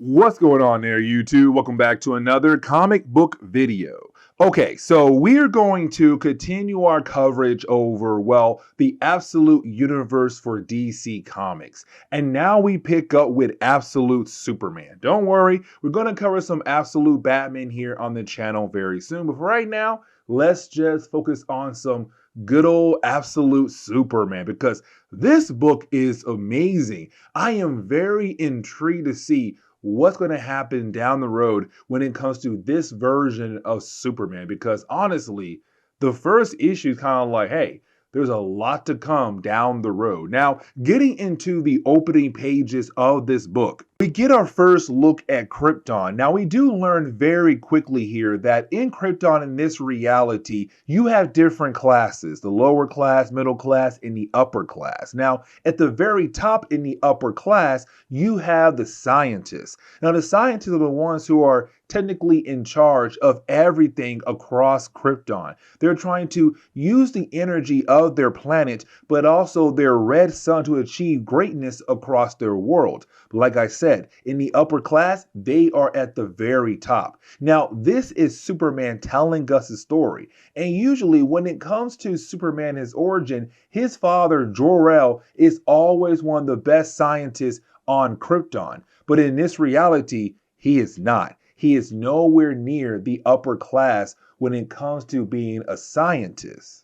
What's going on there, YouTube? Welcome back to another comic book video. Okay, so we're going to continue our coverage over, well, the Absolute universe for DC Comics. And now we pick up with Absolute Superman. Don't worry, we're going to cover some Absolute Batman here on the channel very soon. But for right now, let's just focus on some good old Absolute Superman, because this book is amazing. I am very intrigued to see what's going to happen down the road when it comes to this version of Superman, because honestly, the first issue is kind of like, hey, there's a lot to come down the road. Now, getting into the opening pages of this book, we get our first look at Krypton. Now, we do learn very quickly here that in Krypton, in this reality, you have different classes: the lower class, middle class, and the upper class. Now, at the very top in the upper class, you have the scientists. Now, the scientists are the ones who are technically in charge of everything across Krypton. They're trying to use the energy of their planet, but also their red sun to achieve greatness across their world. But like I said, in the upper class, they are at the very top. Now, this is Superman telling us a story. And usually when it comes to Superman, his origin, his father, Jor-El, is always one of the best scientists on Krypton. But in this reality, he is not. He is nowhere near the upper class when it comes to being a scientist.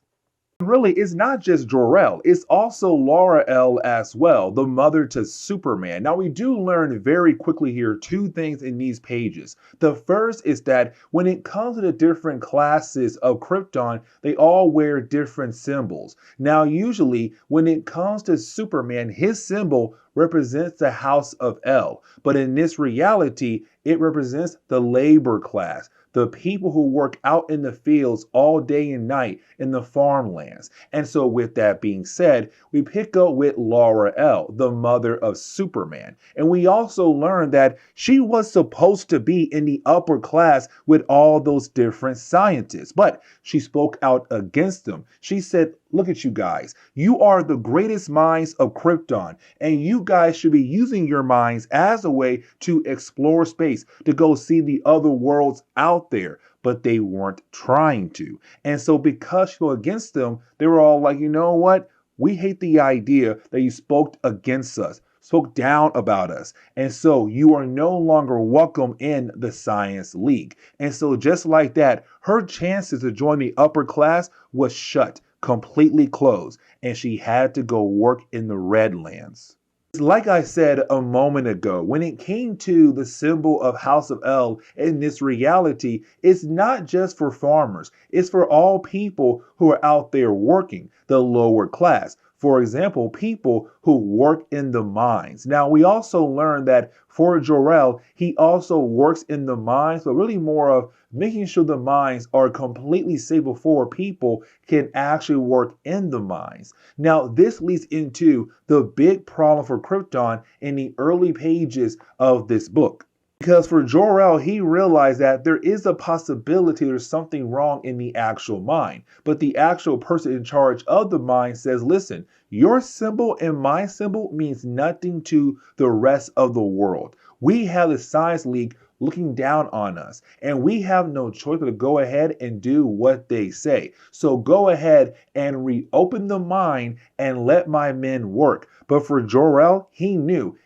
Really, it's not just Jor-El, it's also Laura-El as well, the mother to Superman. Now, we do learn very quickly here two things in these pages. The first is that when it comes to the different classes of Krypton, they all wear different symbols. Now, usually, when it comes to Superman, his symbol represents the House of El, but in this reality, it represents the labor class, the people who work out in the fields all day and night in the farmlands. And so with that being said, we pick up with Laura-El, the mother of Superman. And we also learn that she was supposed to be in the upper class with all those different scientists, but she spoke out against them. She said, look at you guys. You are the greatest minds of Krypton, and you guys should be using your minds as a way to explore space, to go see the other worlds out there. But they weren't trying to. And so because she spoke against them, they were all like, you know what? We hate the idea that you spoke against us, spoke down about us. And so you are no longer welcome in the Science League. And so just like that, her chances to join the upper class was shut, completely closed, and she had to go work in the Redlands. Like I said a moment ago, when it came to the symbol of House of El in this reality, it's not just for farmers. It's for all people who are out there working, the lower class. For example, people who work in the mines. Now, we also learned that for Jor-El, he also works in the mines, but really more of making sure the mines are completely safe before people can actually work in the mines. Now, this leads into the big problem for Krypton in the early pages of this book. Because for Jor-El, he realized that there is a possibility there's something wrong in the actual mine. But the actual person in charge of the mine says, listen, your symbol and my symbol means nothing to the rest of the world. We have the Science League looking down on us, and we have no choice but to go ahead and do what they say. So go ahead and reopen the mine and let my men work. But for Jor-El, he knew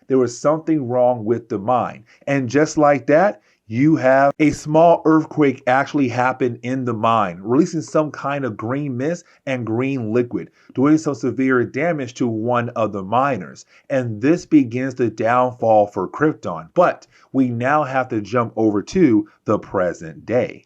there was something wrong with the mine. And just like that, you have a small earthquake actually happen in the mine, releasing some kind of green mist and green liquid, doing some severe damage to one of the miners. And this begins the downfall for Krypton. But we now have to jump over to the present day.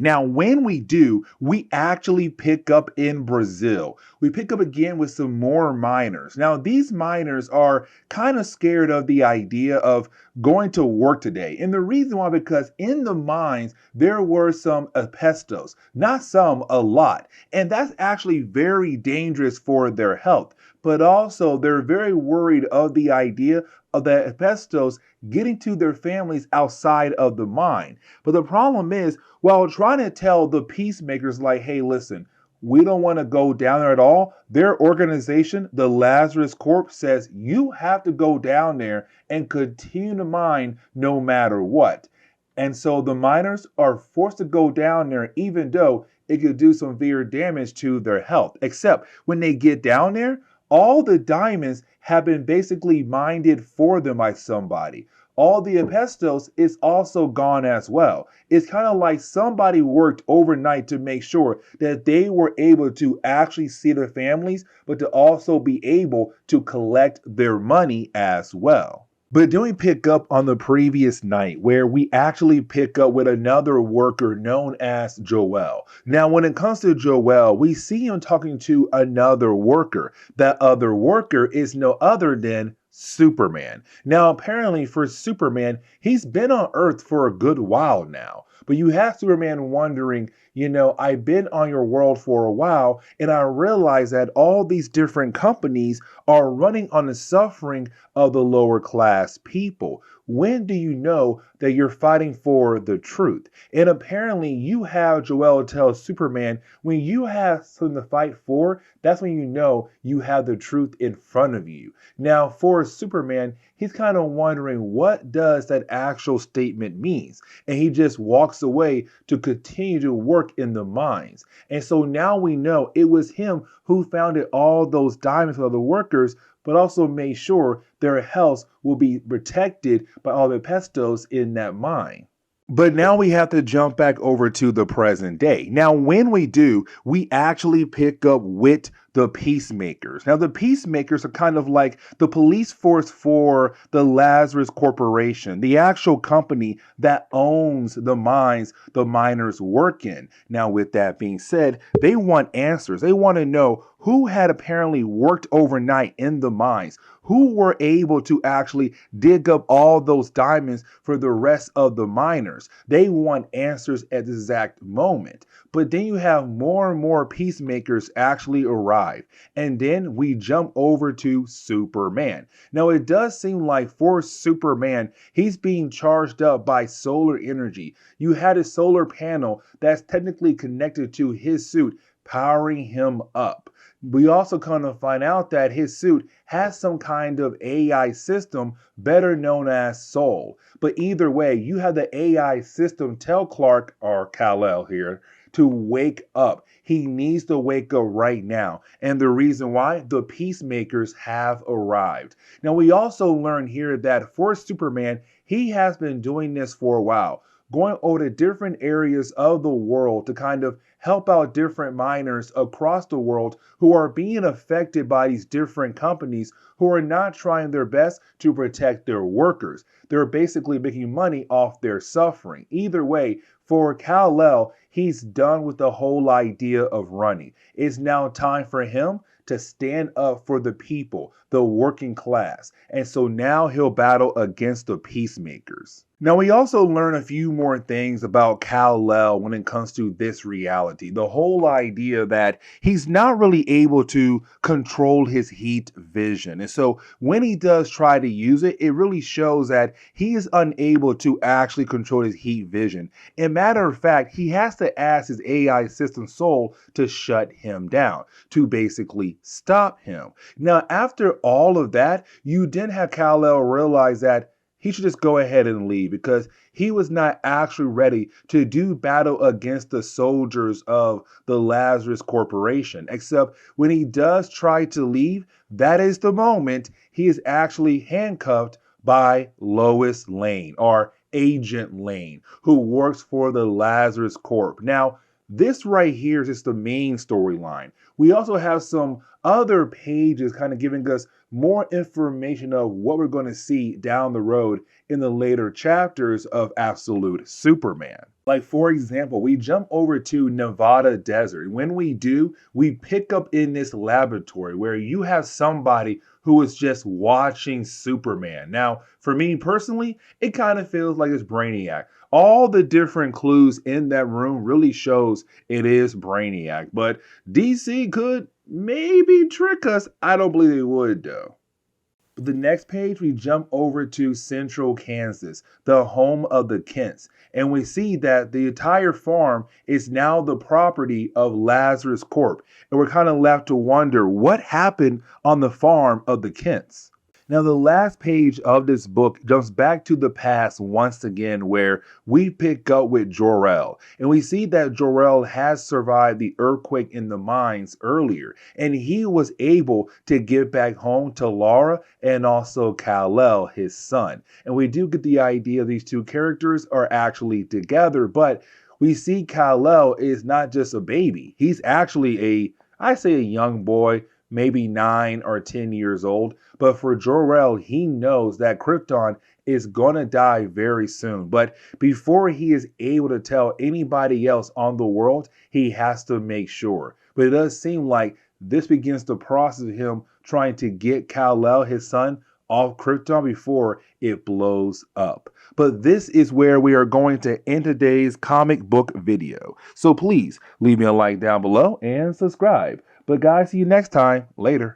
Now when we do, we actually pick up in Brazil. We pick up again with some more miners. Now, these miners are kind of scared of the idea of going to work today. And the reason why, because in the mines, there were some asbestos, not some, a lot. And that's actually very dangerous for their health. But also, they're very worried of the idea of the asbestos getting to their families outside of the mine. But the problem is, while trying to tell the Peacemakers, like, hey, listen, we don't want to go down there at all. Their organization, the Lazarus Corp, says you have to go down there and continue to mine no matter what. And so the miners are forced to go down there, even though it could do some severe damage to their health. Except when they get down there, all the diamonds have been basically mined for them by somebody. All the asbestos is also gone as well. It's kind of like somebody worked overnight to make sure that they were able to actually see their families, but to also be able to collect their money as well. But then we pick up on the previous night where we actually pick up with another worker known as Joel. Now, when it comes to Joel, we see him talking to another worker. That other worker is no other than Superman. Now, apparently for Superman, he's been on Earth for a good while now. But you have Superman wondering, I've been on your world for a while, and I realize that all these different companies are running on the suffering of the lower class people. When do you know that you're fighting for the truth? And apparently you have Joel tell Superman, when you have something to fight for, that's when you know you have the truth in front of you. Now, for Superman, he's kind of wondering, what does that actual statement means? And he just walks away to continue to work in the mines. And so now we know it was him who founded all those diamonds for the workers, but also made sure their health will be protected by all the pestos in that mine. But now we have to jump back over to the present day. Now, when we do, we actually pick up with the Peacemakers. Now, the Peacemakers are kind of like the police force for the Lazarus Corporation, the actual company that owns the mines the miners work in. Now, with that being said, they want answers. They want to know who had apparently worked overnight in the mines, who were able to actually dig up all those diamonds for the rest of the miners. They want answers at this exact moment. But then you have more and more Peacemakers actually arrive. And then we jump over to Superman. Now, it does seem like for Superman, he's being charged up by solar energy. You had a solar panel that's technically connected to his suit, powering him up. We also come to find out that his suit has some kind of AI system, better known as Soul. But either way, you have the AI system tell Clark, or Kal-El here, to wake up. He needs to wake up right now. And the reason why? The Peacemakers have arrived. Now, we also learn here that for Superman, he has been doing this for a while, going over to different areas of the world to kind of help out different miners across the world who are being affected by these different companies who are not trying their best to protect their workers. They're basically making money off their suffering. Either way, for Kal-El, he's done with the whole idea of running. It's now time for him to stand up for the people, the working class. And so now he'll battle against the Peacemakers. Now, we also learn a few more things about Kal-El when it comes to this reality. The whole idea that he's not really able to control his heat vision. And so when he does try to use it, it really shows that he is unable to actually control his heat vision. As a matter of fact, he has to ask his AI system Soul to shut him down, to basically stop him. Now, after all of that, you then have Kal-El realize that he should just go ahead and leave because he was not actually ready to do battle against the soldiers of the Lazarus Corporation. Except when he does try to leave, that is the moment he is actually handcuffed by Lois Lane, or Agent Lane, who works for the Lazarus Corp. Now, this right here is just the main storyline. We also have some other pages kind of giving us more information of what we're going to see down the road in the later chapters of Absolute Superman. Like, for example, we jump over to Nevada Desert. When we do, we pick up in this laboratory where you have somebody who is just watching Superman. Now, for me personally, it kind of feels like it's Brainiac. All the different clues in that room really shows it is Brainiac, but DC could maybe trick us. I don't believe they would, though. The next page, we jump over to central Kansas, the home of the Kents, and we see that the entire farm is now the property of Lazarus Corp. And we're kind of left to wonder what happened on the farm of the Kents. Now, the last page of this book jumps back to the past once again, where we pick up with Jor-El. And we see that Jor-El has survived the earthquake in the mines earlier, and he was able to get back home to Lara and also Kal-El, his son. And we do get the idea these two characters are actually together, but we see Kal-El is not just a baby. He's actually I say a young boy, maybe 9 or 10 years old. But for Jor-El, he knows that Krypton is going to die very soon. But before he is able to tell anybody else on the world, he has to make sure. But it does seem like this begins the process of him trying to get Kal-El, his son, off Krypton before it blows up. But this is where we are going to end today's comic book video. So please leave me a like down below and subscribe. But guys, see you next time. Later.